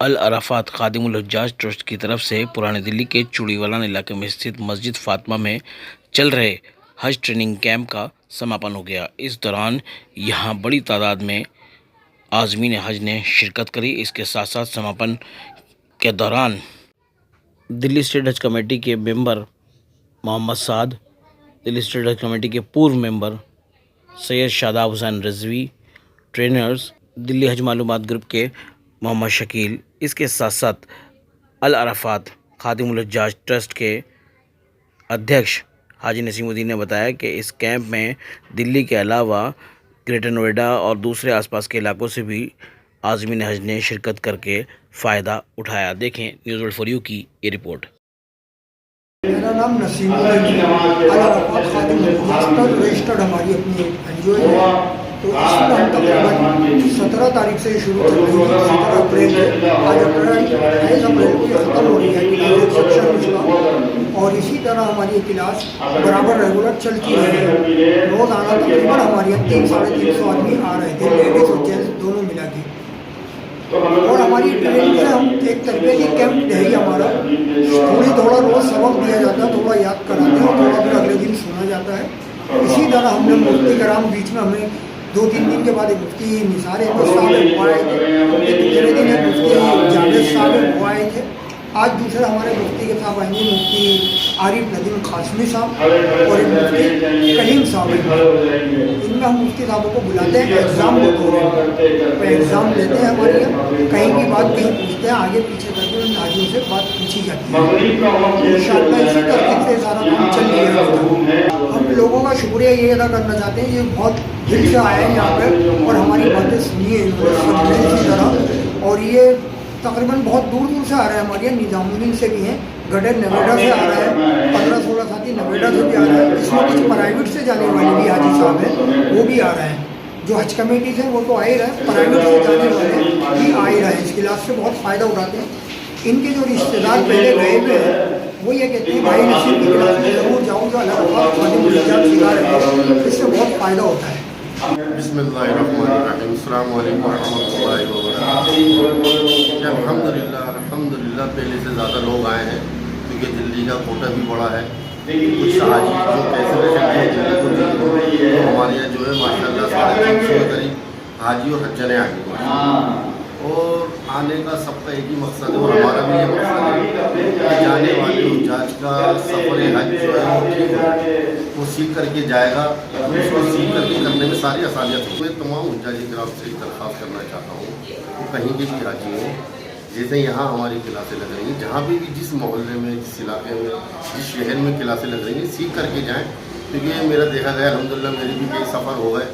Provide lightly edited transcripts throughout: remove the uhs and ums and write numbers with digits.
अल Arafat Khadimul Hajjaj trust की तरफ से पुरानी दिल्ली के चूड़ीवाला इलाके में स्थित मस्जिद फातिमा में चल रहे हज ट्रेनिंग कैंप का समापन हो गया। इस दौरान यहां बड़ी तादाद में आज़मीन हज ने शिरकत करी। इसके साथ साथ समापन के दौरान दिल्ली स्टेट हज कमेटी के मेंबर मोहम्मद साद, दिल्ली स्टेट हज कमेटी के पूर्व मेंबर सैयद शादाब हुसैन रिजवी, ट्रेनर्स दिल्ली हज मालूमात ग्रुप के मोहम्मद शकील, इसके साथ साथ अल अराफात खादिमुल हज्जाज ट्रस्ट के अध्यक्ष हाजी नसीमुद्दीन ने बताया कि इस कैंप में दिल्ली के अलावा ग्रेटर नोएडा और दूसरे आसपास के इलाकों से भी आज़मीन हज ने शिरकत करके फ़ायदा उठाया। देखें न्यूज़ वर्ल्ड फॉर यू की ये रिपोर्ट। मेरा नाम नसीमुद्दीन अल अराफात खादिमुल हज्जाज रजिस्टर्ड हमारी अपनी एनजीओ है। तो इसमें हम तकरीबन 17 तारीख से शुरू कर रही है, 17 अप्रैल से आज 28 अप्रैल को ये ख़त्म हो रही है क्लास सेक्शन इसका। और इसी तरह हमारी ये क्लास बराबर रेगुलर चलती है। रोज़ाना तकरीबन हमारे यहाँ 300-350 आदमी आ रहे थे, लेडीज़ और जेंट्स दोनों मिला के। और हमारी ट्रेनिंग से हम एक तरीके की कैंप है हमारा, थोड़ा रोज़ सबक दिया जाता है, थोड़ा याद कराते हैं और थोड़ा फिर अगले दिन सुना जाता है। इसी तरह हमने मुफ्ती कराम बीच में हमें 2-3 दिन के बाद एक मुफ्ती निसार अहमद साहब वो आए थे, दूसरे दिन एक मुफ्ती जावेद साहब वो आए थे। आज दूसरे हमारे मुफ्ती के साहब आएंगे मुफ्ती आरिफ नदीम कासमी साहब और एक मुफ्ती कलीम साहब। इनमें हम मुफ्ती साहबों को बुलाते हैं एग्ज़ाम देते हैं, तो एग्ज़ाम लेते हैं हमारे यहाँ, कहीं की बात कहीं पूछते हैं, आगे पीछे करके उन हाजियों से बात पूछी जाती है। इंशाअल्लाह इसी तरीके से सारा काम चल रहा है। हम लोगों का शुक्रिया ये अदा करना चाहते हैं, ये बहुत दिल से आए हैं यहाँ पे और हमारी बातें सुनिए इसी तरह। और ये तकरीबन बहुत दूर दूर से आ रहे हैं, हमारे यहाँ निज़ामुद्दीन से भी हैं, गडर नवेडा से आ रहे हैं, 15-16 साथी नवेडा से भी आ रहे हैं। इसमें कुछ प्राइवेट से जाने वाले भी हाजी साहब हैं, वो भी आ रहे हैं। जो हज कमेटी से वो तो आ ही रहे हैं, प्राइवेट से जाने वाले भी आ ही रहे हैं। इस क्लास से बहुत फ़ायदा उठाते हैं। इनके जो रिश्तेदार पहले गए हुए हैं वो ये कहते हैं भाई नसीब की क्लास में ज़रूर जाऊँ, जो अल्लाह खादिमुल हज्जाज सिखा रहे हैं, इससे बहुत फ़ायदा होता है। बिस्मिल्लाहिर्रहमानिर्रहीम, अस्सलामु अलैकुम रहमतुल्लाहि व बरकातुहू। अल्हम्दुलिल्लाह पहले से ज़्यादा लोग आए हैं क्योंकि दिल्ली का कोटा भी बड़ा है। कुछ हाजी जो पैसे तो हमारे यहाँ जो है माशाल्लाह 350 के करीब हाजी और हज्जाने आ गए। और आने का सबका एक ही मकसद है और हमारा भी ये मकसद है कि जाने वाले हज्जाज का सफ़र हज जो है वो ठीक हो, वो सीख करके जाएगा, उसको सीख करके करने में सारी आसानियाँ थी। मैं तमाम हज्जाजी ग्राम से दरख्वास्त करना चाहता हूँ वो कहीं के भी हाजी हो, जैसे यहाँ हमारी क्लासें लग रही हैं, जहाँ भी जिस मोहल्ले में, जिस इलाके में, जिस शहर में क्लासें लग रही हैं, सीख करके जाएँ। क्योंकि मेरा देखा गया अल्हम्दुलिल्लाह मेरे भी कई सफ़र हो गए,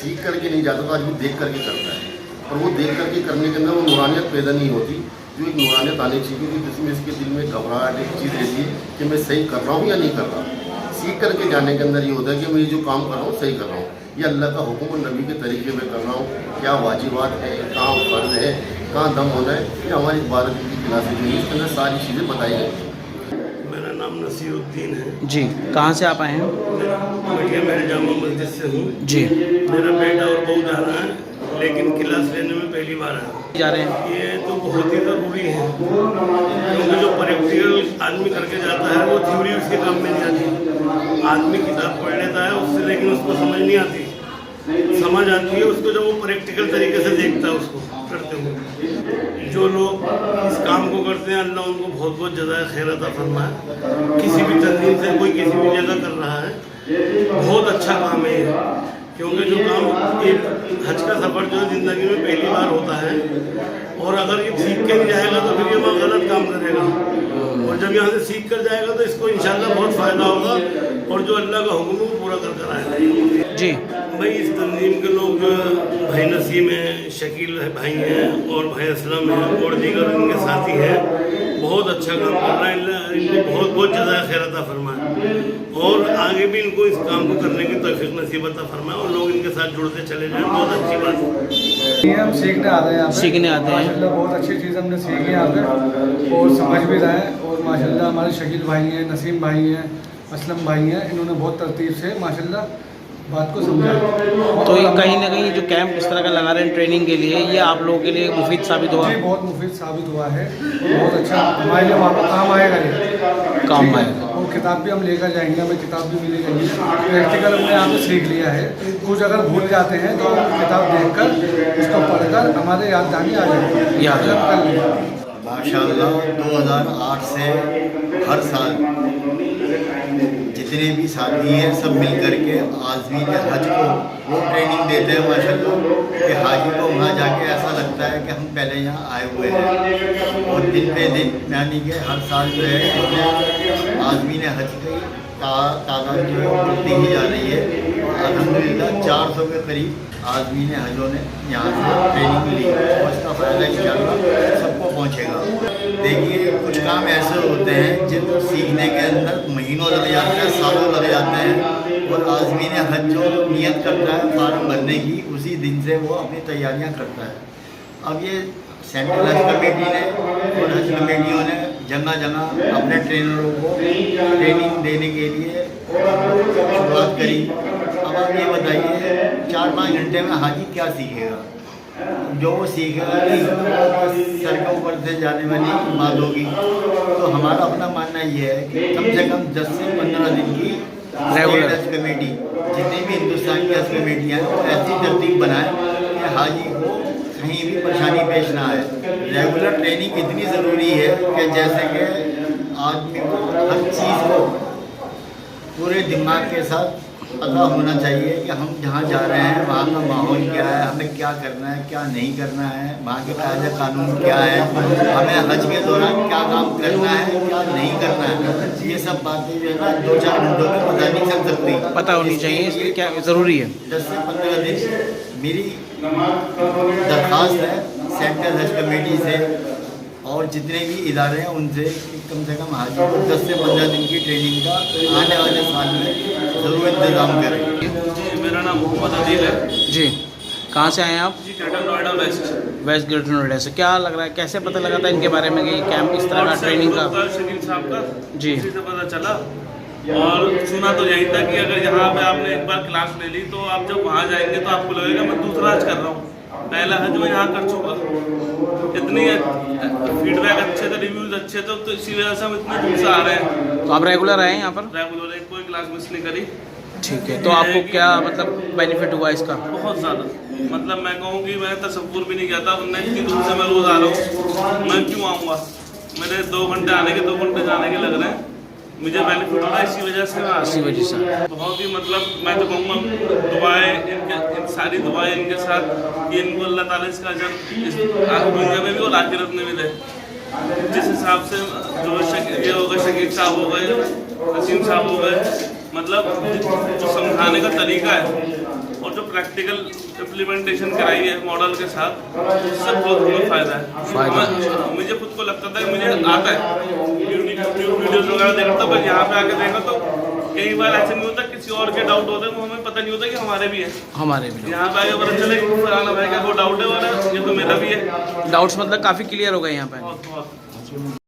सीख करके नहीं जाता तो आदमी देख करके करता है और वो देख करके करने के अंदर वो नूरानियत पैदा नहीं होती, जो एक नूरानियत आनी चाहिए कि जिसमें इसके दिल में घबराहट एक चीज़ रहती है कि मैं सही कर रहा हूँ या नहीं कर रहा हूँ। सीख करके जाने के अंदर ये होता है कि मैं ये जो काम कर रहा हूँ सही कर रहा हूँ, ये अल्लाह का हुक्म और नबी के तरीके में कर रहा हूँ, क्या वाजिबात है, कहाँ फ़र्ज़ है, कहाँ दम होना है, ये हमारी 12 दिन की क्लास जो है इसके अंदर सारी चीज़ें बताई गई। मेरा नाम नसीरुद्दीन है जी, कहाँ से आप आए हैं? मैं जामा मस्जिद से हूँ जी, मेरा बेटा और बहू जा रहा है, लेकिन क्लास लेने में पहली बार है जा रहे हैं। ये तो बहुत ही ज़रूरी है क्योंकि जो प्रैक्टिकल आदमी करके जाता है वो थ्योरी उसके काम में नहीं आती। आदमी किताब पढ़ लेता है उससे, लेकिन उसको समझ नहीं आती। समझ आती है उसको जब वो प्रैक्टिकल तरीके से देखता है उसको करते हुए। जो लोग इस काम को करते हैं अल्लाह उनको बहुत बहुत जज़ाए खैर अता फरमाए। किसी भी तंजीम से कोई किसी भी जगह कर रहा है, बहुत अच्छा काम है ये, क्योंकि जो काम एक हज का सफ़र जो है ज़िंदगी में पहली बार होता है और अगर ये सीख के नहीं जाएगा तो फिर ये वहाँ गलत काम करेगा, और जब यहाँ से सीख कर जाएगा तो इसको इंशाल्लाह बहुत फ़ायदा होगा और जो अल्लाह का हुक्म है वो पूरा कर आएगा। जी, भाई इस तंजीम के लोग जो भाई नसीम हैं, शकील भाई हैं और भाई असलम हैं और दीगर इनके साथी हैं, बहुत अच्छा काम कर रहे हैं। इनको बहुत बहुत जज़ाए खैर अता फरमाए और आगे भी इनको इस काम को करने की तौफीक नसीब अता फरमाए और लोग इनके साथ जुड़ते चले जाएं। बहुत अच्छी बात है। ये हम सीखने आते हैं यहाँ पे, सीखने आते हैं। माशाल्लाह बहुत अच्छी चीज़ हमने सीखी यहाँ पे और समझ भी रहे हैं। और माशाल्लाह हमारे शकील भाई हैं, नसीम भाई हैं, असलम भाई हैं, इन्होंने बहुत तरतीब से माशाल्लाह बात को समझाएं। तो ये कहीं ना कहीं जो कैंप इस तरह का लगा रहे हैं ट्रेनिंग के लिए, ये आप लोगों के लिए मुफीद साबित हुआ? जी बहुत मुफीद साबित हुआ है, बहुत अच्छा हमारे लिए वहाँ पर काम आएगा ये काम आएगा। और किताब भी हम लेकर जाएंगे, हमें किताब भी मिलेगी। प्रैक्टिकल हमने यहाँ पे सीख लिया है, कुछ अगर भूल जाते हैं तो हम किताब देखकर उसको पढ़कर हमारे याददानी आ जाएगी, याद कर लेंगे। माशाअल्लाह 2008 से हर साल जितने भी साथी हैं सब मिल करके आज़मीन हज को वो ट्रेनिंग देते हैं माशाअल्लाह कि हाजी को वहाँ जाके ऐसा लगता है कि हम पहले यहाँ आए हुए हैं। और दिन पे दिन यानी कि हर साल जो है आज़मीन हज की तादाद जो है वो बढ़ती ही जा रही है। और अल्हम्दुलिल्लाह 400 के करीब आज़मीन हजों ने यहाँ से ट्रेनिंग ली और इसका फ़ायदा इंशाअल्लाह सबको पहुँचेगा। देखिए कुछ काम ऐसे होते हैं जिनको सीखने के अंदर महीनों लग जाते हैं, सालों लग जाते हैं। और आज़मीन हज जो नियत करता है फार्म भरने की, उसी दिन से वो अपनी तैयारियाँ करता है। अब ये सेंट्रल हज कमेटी ने और हज कमेटियों ने जगह जगह अपने ट्रेनरों को ट्रेनिंग देने के लिए शुरुआत करी। अब आप ये बताइए 4-5 घंटे में हाजी क्या सीखेगा? जो वो सीखेगा कि सर के ऊपर से जाने वाली बात होगी। तो हमारा अपना मानना ये है कि कम से कम 10 से 15 दिन की रेगुलर हज कमेटी, जितनी भी हिंदुस्तान की हज कमेटियाँ हैं, वो ऐसी तरतीब बनाए कि हाजी को कहीं भी परेशानी पेश ना आए। रेगुलर ट्रेनिंग इतनी ज़रूरी है कि जैसे कि आदमी को हर चीज़ को पूरे दिमाग के साथ पता होना चाहिए कि हम जहाँ जा रहे हैं वहाँ का माहौल क्या है, हमें क्या करना है, क्या नहीं करना है, वहाँ के कायदे कानून क्या है, हमें हज के दौरान क्या काम करना है, क्या नहीं करना है। ये सब बातें जो है ना 2-4 घंटों में पता नहीं चल सकती, पता होनी चाहिए, इसलिए क्या ज़रूरी है। 10 से 15 दिन मेरी दरख्वास्त है सेंट्रल हज कमेटी से और जितने भी इदारे हैं उनसे कि कम से कम हाजी को 10 से 15 दिन की ट्रेनिंग का आने वाले साल में ज़रूर इंतज़ाम करें। जी मेरा नाम मोहम्मद अदील है जी, कहाँ से आए हैं आप? जी, greater Noida west. West greater Noida से। क्या लग रहा है, कैसे पता लगा था इनके बारे में कि कैंप इस तरह का ट्रेनिंग का? शकील साहब का जी। उसी से पता चला और सुना तो यही था कि अगर यहाँ पे आपने एक बार क्लास ले ली तो आप जब वहाँ जाएंगे तो आपको लगेगा मैं दूसरा हज कर रहा हूँ, पहला हज मैं यहाँ कर चुका। इतनी फीडबैक अच्छे थे, रिव्यूज अच्छे थे, तो इसी वजह से हम इतने दूर से आ रहे हैं। तो आप रेगुलर आए हैं यहाँ पर? रेगुलर कोई क्लास मिस नहीं करी। ठीक है, तो आपको क्या मतलब बेनिफिट हुआ इसका? बहुत ज़्यादा, मतलब मैं कहूँ कि मैं तसव्वुर भी नहीं किया था। मैं इतनी दूर से मैं रोज़ आ रहा हूँ, मैं क्यों आऊँगा? मेरे 2 घंटे आने के 2 घंटे जाने के लग रहे हैं, मुझे बेनिफिट हो रहा है इसी वजह से। इसी वजह से बहुत ही मतलब मैं तो कहूँगा दुआएं इन सारी दुआएं इनके साथ कि इनको अल्लाह ताला इसका अजर इस दुनिया में भी और आखिरत में भी दे। जिस हिसाब से जो ये हो गए शकील साहब हो गए, नसीम साहब हो गए, मतलब जो समझाने का तरीका है और जो प्रैक्टिकल इम्प्लीमेंटेशन कराई है मॉडल के साथ, उससे बहुत हमें फ़ायदा है। मुझे खुद को लगता था कि मुझे आता है, यूट्यूब वीडियोज़ वगैरह देखता था, पर यहाँ पे आके देखा तो कई बार ऐसा नहीं होता, किसी और के डाउट होते हैं वो हमें पता नहीं होता कि हमारे भी है। हमारे भी यहाँ पे आगे पता चले कि फलाना भाई का वो डाउट है और ये तो मेरा भी है। डाउट्स मतलब काफ़ी क्लियर हो गए यहाँ पे। बहुत बहुत